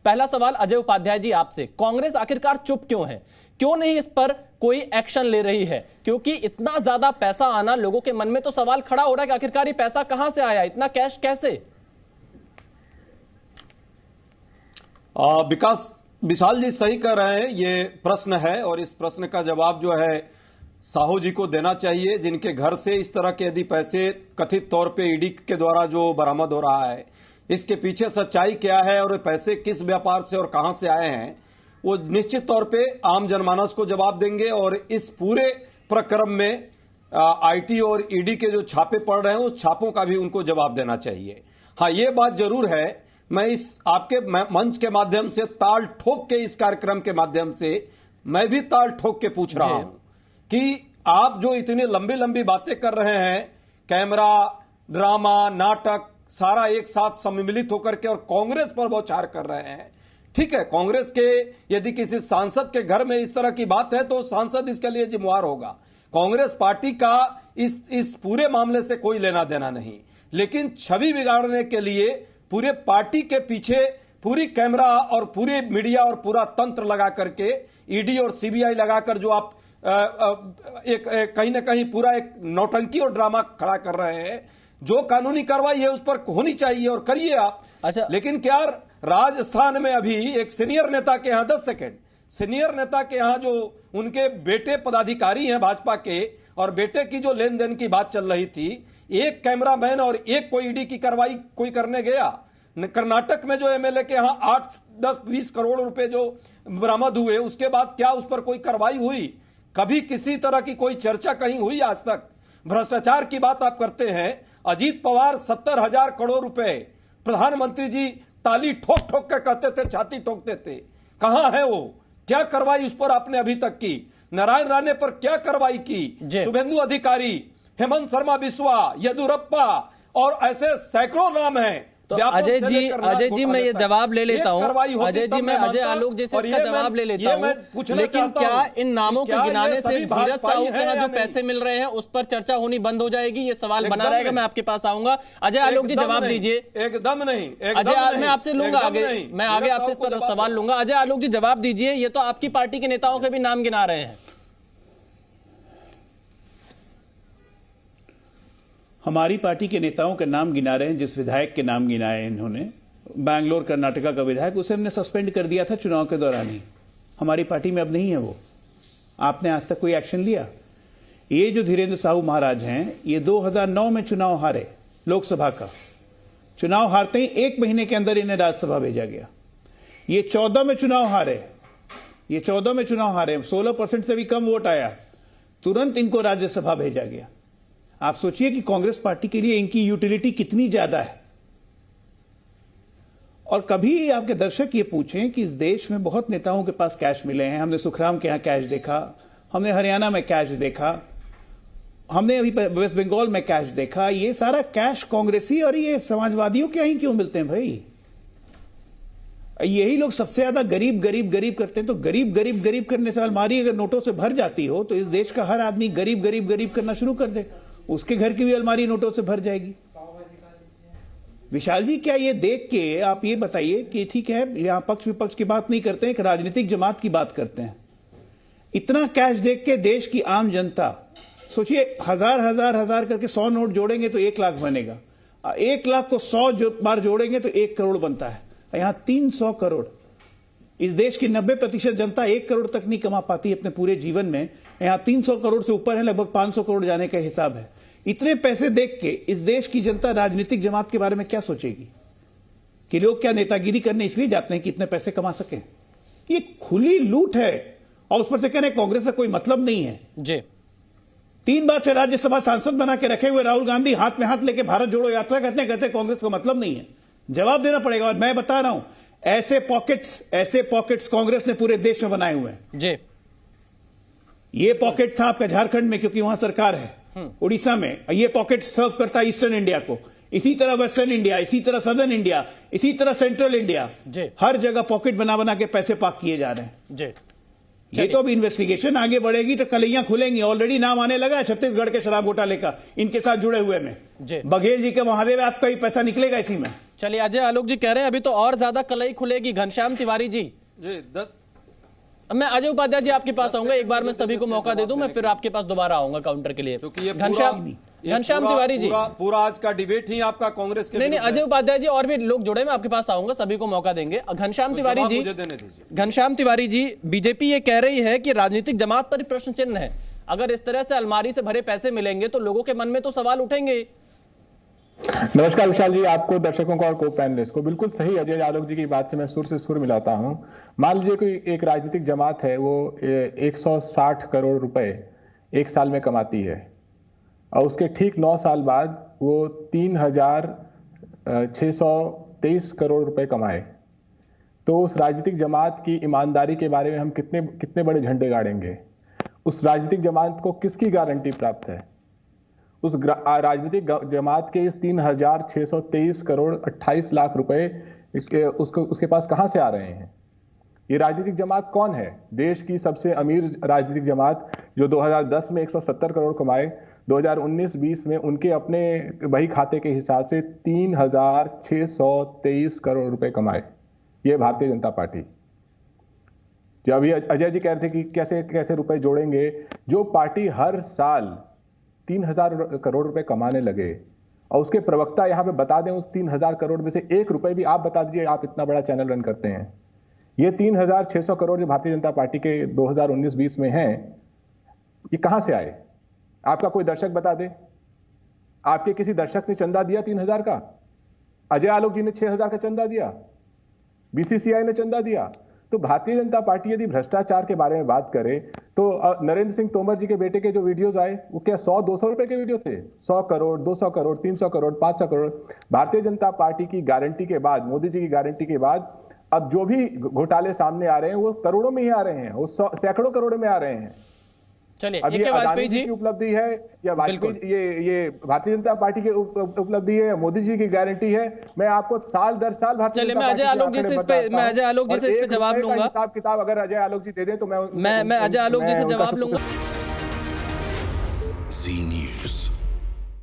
पहला सवाल अजय उपाध्याय जी आपसे, कांग्रेस आखिरकार चुप क्यों है? क्यों नहीं इस पर कोई एक्शन ले रही है? क्योंकि इतना ज्यादा पैसा आना, लोगों के मन में तो सवाल खड़ा हो रहा है कि आखिरकार ये पैसा कहां से आया, इतना कैश कैसे? विशाल जी सही कह रहे हैं, ये प्रश्न है और इस प्रश्न का जवाब जो है साहू जी को देना चाहिए, जिनके घर से इस तरह के यदि पैसे कथित तौर पे ईडी के द्वारा जो बरामद हो रहा है, इसके पीछे सच्चाई क्या है और पैसे किस व्यापार से और कहां से आए हैं, वो निश्चित तौर पे आम जनमानस को जवाब देंगे। और इस पूरे प्रक्रम में आईटी और ईडी के जो छापे पड़ रहे हैं, उस छापों का भी उनको जवाब देना चाहिए। हाँ, ये बात जरूर है, मैं इस आपके मंच के माध्यम से ताल ठोक के, इस कार्यक्रम के माध्यम से मैं भी ताल ठोक के पूछ रहा हूं कि आप जो इतनी लंबी लंबी बातें कर रहे हैं, कैमरा, ड्रामा, नाटक सारा एक साथ सम्मिलित होकर के और कांग्रेस पर बौछार कर रहे हैं। ठीक है, कांग्रेस के यदि किसी सांसद के घर में इस तरह की बात है तो सांसद इसके लिए जिम्मेवार होगा। कांग्रेस पार्टी का इस पूरे मामले से कोई लेना देना नहीं, लेकिन छवि बिगाड़ने के लिए पूरे पार्टी के पीछे पूरी कैमरा और पूरी मीडिया और पूरा तंत्र लगा करके, ईडी और सीबीआई लगाकर जो आप एक कहीं ना कहीं पूरा एक नौटंकी और ड्रामा खड़ा कर रहे हैं। जो कानूनी कार्रवाई है उस पर होनी चाहिए और करिए आप। अच्छा, लेकिन क्या राजस्थान में अभी एक सीनियर नेता के यहाँ 10 सेकेंड, सीनियर नेता के यहाँ जो उनके बेटे पदाधिकारी हैं भाजपा के, और बेटे की जो लेन देन की बात चल रही थी, एक कैमरामैन और एक कोई ईडी की कार्रवाई कोई करने गया। कर्नाटक में जो एमएलए के यहाँ 8, 10, 20 करोड़ रुपए जो बरामद हुए, उसके बाद क्या उस पर कोई कार्रवाई हुई? कभी किसी तरह की कोई चर्चा कहीं हुई आज तक? भ्रष्टाचार की बात आप करते हैं। अजीत पवार 70,000 करोड़ रुपए, प्रधानमंत्री जी ताली ठोक ठोक कर कहते थे, छाती ठोकते थे। कहां है वो? क्या कार्रवाई उस पर आपने अभी तक की? नारायण राणे पर क्या कार्रवाई की? शुभेंदु अधिकारी, हेमंत शर्मा बिस्वा, येदुरप्पा और ऐसे सैकड़ों नाम हैं। तो अजय जी मैं ये जवाब ले लेता हूं। अजय जी, मैं अजय आलोक जी से इसका जवाब ले लेता हूं, लेकिन क्या इन नामों को गिनाने से धीरज साहू के यहाँ जो पैसे मिल रहे हैं उस पर चर्चा होनी बंद हो जाएगी? ये सवाल बना रहेगा। मैं आपके पास आऊंगा। अजय आलोक जी जवाब दीजिए। एकदम नहीं। अजय, मैं आपसे लूंगा आगे, मैं आगे आपसे इस पर सवाल लूंगा। अजय आलोक जी जवाब दीजिए। ये तो आपकी पार्टी के नेताओं के भी नाम गिना रहे हैं। हमारी पार्टी के नेताओं के नाम गिना रहे हैं। जिस विधायक के नाम गिनाए इन्होंने, बैंगलोर कर्नाटका का विधायक, उसे हमने सस्पेंड कर दिया था चुनाव के दौरान ही। हमारी पार्टी में अब नहीं है वो। आपने आज तक कोई एक्शन लिया? ये जो धीरेन्द्र साहू महाराज हैं, ये 2009 में चुनाव हारे, लोकसभा का चुनाव हारते ही 1 महीने के अंदर इन्हें राज्यसभा भेजा गया। ये 14 में चुनाव हारे, 16% से भी कम वोट आया, तुरंत इनको राज्यसभा भेजा गया। आप सोचिए कि कांग्रेस पार्टी के लिए इनकी यूटिलिटी कितनी ज्यादा है। और कभी आपके दर्शक ये पूछें कि इस देश में बहुत नेताओं के पास कैश मिले हैं। हमने सुखराम के यहां कैश देखा, हमने हरियाणा में कैश देखा, हमने अभी वेस्ट बंगाल में कैश देखा। ये सारा कैश कांग्रेसी और ये समाजवादियों के यहीं क्यों मिलते हैं भाई? यही लोग सबसे ज्यादा गरीब गरीब गरीब करते हैं। तो गरीब गरीब गरीब करने से अलमारी अगर नोटों से भर जाती हो तो इस देश का हर आदमी गरीब गरीब गरीब करना शुरू कर दे, उसके घर की भी अलमारी नोटों से भर जाएगी। विशाल जी, क्या ये देख के आप ये बताइए कि ठीक है, यहां पक्ष विपक्ष की बात नहीं करते हैं, एक राजनीतिक जमात की बात करते हैं। इतना कैश देख के देश की आम जनता, सोचिए, हजार करके 100 नोट जोड़ेंगे तो 1 लाख बनेगा। 1 लाख को 100 बार जोड़ेंगे तो 1 करोड़ बनता है। यहां 300 करोड़। इस देश की 90% जनता 1 करोड़ तक नहीं कमा पाती अपने पूरे जीवन में। यहां 300 करोड़ से ऊपर है, लगभग 500 करोड़ जाने का हिसाब है। इतने पैसे देख के इस देश की जनता राजनीतिक जमात के बारे में क्या सोचेगी? कि लोग क्या नेतागिरी करने इसलिए जाते हैं कि इतने पैसे कमा सकें? ये खुली लूट है। और उस पर से कह रहे हैं कांग्रेस का कोई मतलब नहीं है जी। 3 बार से राज्यसभा सांसद बना के रखे हुए राहुल गांधी हाथ में हाथ लेके भारत जोड़ो यात्रा कहते कांग्रेस का मतलब नहीं है। जवाब देना पड़ेगा। और मैं बता रहा हूं, ऐसे पॉकेट्स कांग्रेस ने पूरे देश में बनाए हुए हैं जी। ये पॉकेट था आपका झारखंड में, क्योंकि वहां सरकार है। उड़ीसा में ये पॉकेट सर्व करता है ईस्टर्न इंडिया को, इसी तरह वेस्टर्न इंडिया, इसी तरह सदर्न इंडिया, इसी तरह सेंट्रल इंडिया, हर जगह पॉकेट बना बना के पैसे पाक किए जा रहे हैं जी। ये तो अब इन्वेस्टिगेशन आगे बढ़ेगी तो कलैया खुलेंगी। ऑलरेडी नाम आने लगा है छत्तीसगढ़ के शराब घोटाले का, इनके साथ जुड़े हुए में। बघेल जी के महादेव आपका ही पैसा निकलेगा इसी में। चलिए, अजय आलोक जी कह रहे हैं अभी तो और ज्यादा कलई खुलेगी। घनश्याम तिवारी जी 10 मैं अजय उपाध्याय जी आपके पास आऊंगा, एक बार मैं सभी को मौका दे दूं, मैं फिर आपके पास दोबारा आऊंगा काउंटर के लिए। घनश्याम तिवारी जी, पूरा आज का डिबेट ही आपका कांग्रेस के नहीं, अजय उपाध्याय जी और भी लोग जुड़े, मैं आपके पास आऊंगा, सभी को मौका देंगे। घनश्याम तिवारी जी, घनश्याम तिवारी जी, बीजेपी ये कह रही है कि राजनीतिक जमात पर प्रश्न चिन्ह है। अगर इस तरह से अलमारी से भरे पैसे मिलेंगे तो लोगों के मन में तो सवाल उठेंगे। नमस्कार विशाल जी, आपको, दर्शकों को और को पैनलिस्ट को। बिल्कुल सही अजय आलोक जी की बात से मैं सुर से सुर मिलाता हूं। मान लीजिए कोई एक राजनीतिक जमात है, वो 160 करोड़ रुपए एक साल में कमाती है और उसके ठीक 9 साल बाद वो 3,623 करोड़ रुपए कमाए, तो उस राजनीतिक जमात की ईमानदारी के बारे में हम कितने बड़े झंडे गाड़ेंगे? उस राजनीतिक जमात को किसकी गारंटी प्राप्त है? उस राजनीतिक जमात के इस 3,623 करोड़ 28 लाख रुपए उसके पास कहां से आ रहे हैं? ये राजनीतिक जमात कौन है? देश की सबसे अमीर राजनीतिक जमात जो 2010 में 170 करोड़ कमाए, 2019-20 में उनके अपने वही खाते के हिसाब से 3,623 करोड़ रुपए कमाए। ये भारतीय जनता पार्टी। जब अभी अजय जी कह रहे थे कि कैसे कैसे रुपए जोड़ेंगे, जो पार्टी हर साल 3,000 करोड़ रुपए कमाने लगे और उसके प्रवक्ता यहां पे बता दें उस 3,000 करोड़ में से 1 रुपए भी आप बता दीजिए, आप इतना बड़ा चैनल रन करते हैं, ये 3,600 करोड़ जो भारतीय जनता पार्टी के 2019-20 में हैं, ये कहां से आए? आपका कोई दर्शक बता दे। आपके किसी दर्शक ने चंदा दिया 3,000 का? अजय आलोक जी ने 6,000 का चंदा दिया? बीसीसीआई ने चंदा दिया? तो भारतीय जनता पार्टी यदि भ्रष्टाचार के बारे में बात करे तो नरेंद्र सिंह तोमर जी के बेटे के जो वीडियोस आए वो क्या 100-200 रुपए के वीडियो थे? 100 करोड़, 200 करोड़, 300 करोड़, 500 करोड़। भारतीय जनता पार्टी की गारंटी के बाद, मोदी जी की गारंटी के बाद अब जो भी घोटाले सामने आ रहे हैं वो करोड़ों में ही आ रहे हैं, वो सैकड़ों करोड़ों में आ रहे हैं। चलिए, अभी वाजपेयी जी की उपलब्धि है या वाजपेयी ये भारतीय जनता पार्टी की उपलब्धि है या मोदी जी की गारंटी है? मैं आपको साल दर साल भारतीय जनता पार्टी, मैं अजय आलोक जी से इस पे जवाब लूंगा। हिसाब किताब अगर अजय आलोक जी दे दें तो मैं अजय आलोक जी से जवाब लूंगा।